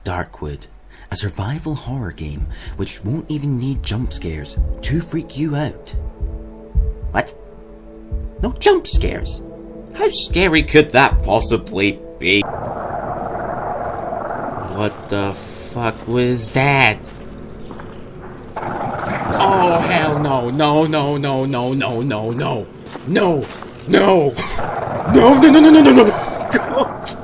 Darkwood, a survival horror game which won't even need jump scares to freak you out. What? No jump scares? How scary could that possibly be? What the fuck was that? Oh hell no, no, no, no, no, no, no, no, no, no, no, no, no, no, no, no, no, God.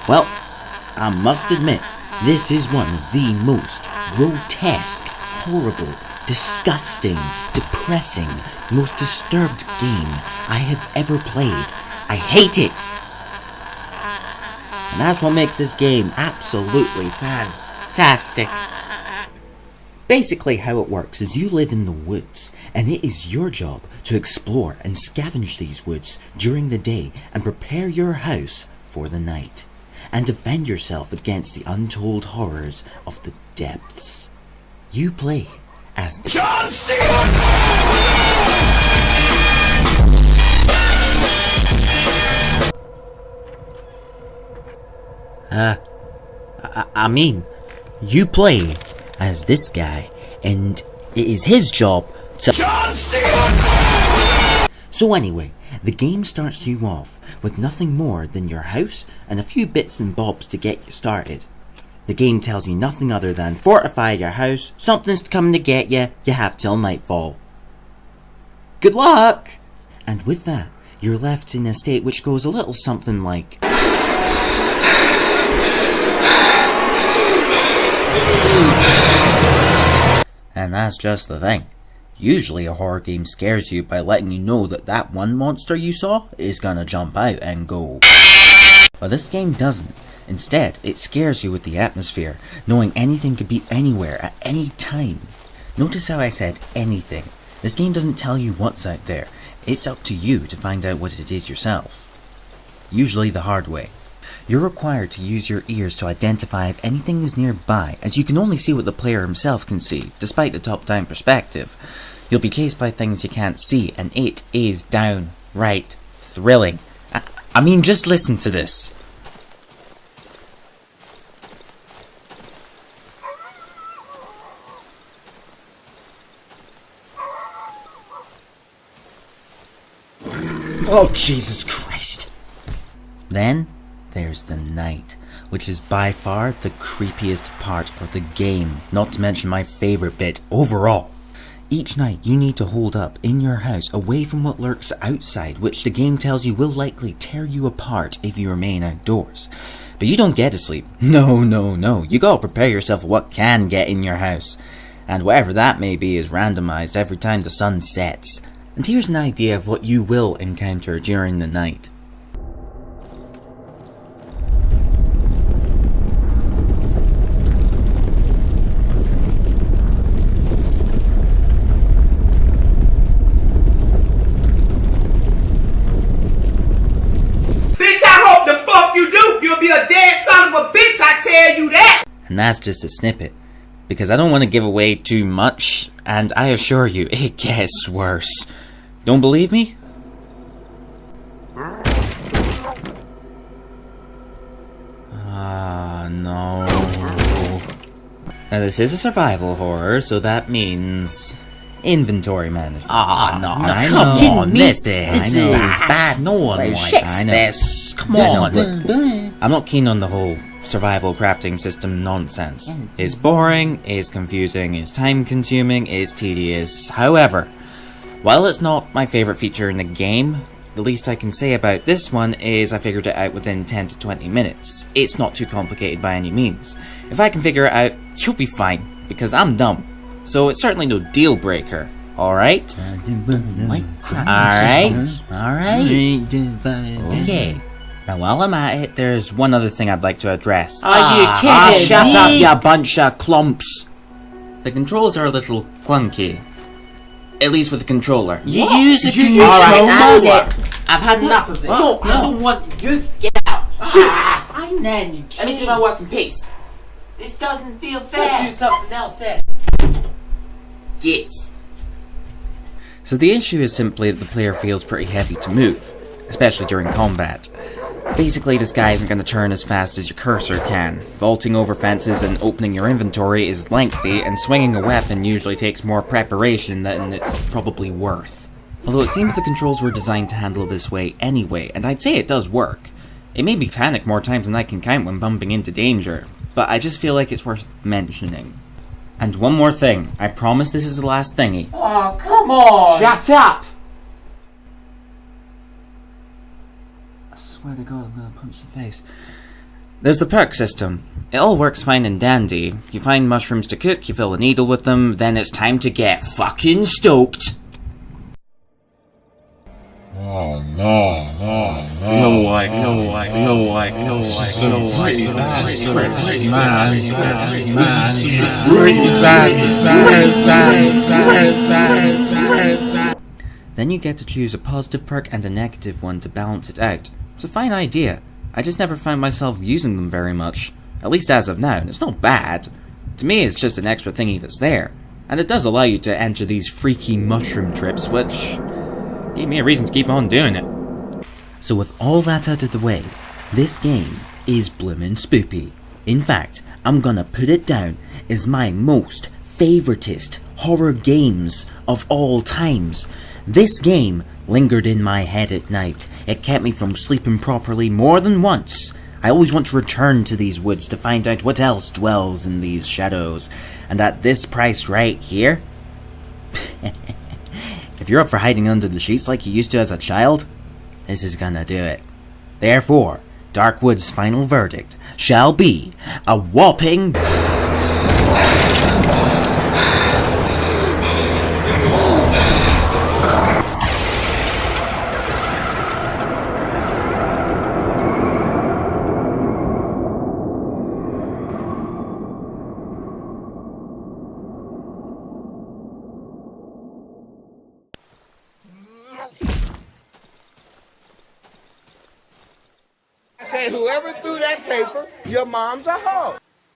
Well, I must admit, this is one of the most grotesque, horrible, disgusting, depressing, most disturbed game I have ever played. I hate it! And that's what makes this game absolutely fantastic. Basically how it works is you live in the woods, and it is your job to explore and scavenge these woods during the day and prepare your house for the night, and defend yourself against the untold horrors of the depths. You play as the John you play as this guy, and it is his job to John Cena! So anyway, the game starts you off with nothing more than your house and a few bits and bobs to get you started. The game tells you nothing other than fortify your house, something's coming to get you, you have till nightfall. Good luck! And with that, you're left in a state which goes a little something like... And that's just the thing. Usually a horror game scares you by letting you know that that one monster you saw is gonna jump out and go. But this game doesn't. Instead, it scares you with the atmosphere, knowing anything could be anywhere at any time. Notice how I said anything. This game doesn't tell you what's out there. It's up to you to find out what it is yourself. Usually the hard way. You're required to use your ears to identify if anything is nearby, as you can only see what the player himself can see, despite the top-down perspective. You'll be chased by things you can't see, and it is downright thrilling. I mean, just listen to this. Oh, Jesus Christ. Then there's the night, which is by far the creepiest part of the game, not to mention my favorite bit overall. Each night you need to hold up in your house away from what lurks outside, which the game tells you will likely tear you apart if you remain outdoors. But you don't get to sleep. No, no, no. You gotta prepare yourself for what can get in your house. And whatever that may be is randomized every time the sun sets. And here's an idea of what you will encounter during the night. And that's just a snippet, because I don't want to give away too much, and I assure you, it gets worse. Don't believe me? No. Now this is a survival horror, so that means inventory management. Come on, this is bad. No one likes this. Come on. I'm not keen on the whole survival crafting system nonsense. It's boring, it's confusing, it's time consuming, it's tedious. However, while it's not my favorite feature in the game, the least I can say about this one is I figured it out within 10 to 20 minutes. It's not too complicated by any means. If I can figure it out, you'll be fine, because I'm dumb. So it's certainly no deal breaker. Alright? Alright? Okay. Now while I'm at it, there's one other thing I'd like to address. Are you kidding Shut me? up, you bunch of clumps! The controls are a little clunky. At least with the controller. You use a controller? Alright, that's it. I've had enough of it. No, I don't want you. Get out. Fine then, you Let me do my work in peace. This doesn't feel fair. Do something else then. Yes. So the issue is simply that the player feels pretty heavy to move, especially during combat. Basically, this guy isn't going to turn as fast as your cursor can. Vaulting over fences and opening your inventory is lengthy, and swinging a weapon usually takes more preparation than it's probably worth. Although it seems the controls were designed to handle this way anyway, and I'd say it does work. It made me panic more times than I can count when bumping into danger, but I just feel like it's worth mentioning. And one more thing, I promise this is the last thingy. Oh, come on! Shut up! I swear to God, I'm gonna punch your face. There's the perk system. It all works fine and dandy. You find mushrooms to cook, you fill a needle with them, then it's time to get fucking stoked. Oh no, no, Feel like, Then you get to choose a positive perk and a negative one to balance it out. It's a fine idea. I just never find myself using them very much. At least as of now, and it's not bad. To me, it's just an extra thingy that's there. And it does allow you to enter these freaky mushroom trips, which gave me a reason to keep on doing it. So with all that out of the way, this game is bloomin' spoopy. In fact, I'm gonna put it down as my most favoritist horror games of all times. This game lingered in my head at night. It kept me from sleeping properly more than once. I always want to return to these woods to find out what else dwells in these shadows. And at this price right here, if you're up for hiding under the sheets like you used to as a child, this is gonna do it. Therefore, Darkwood's final verdict shall be a whopping... I say whoever threw that paper, your mom's a hoe.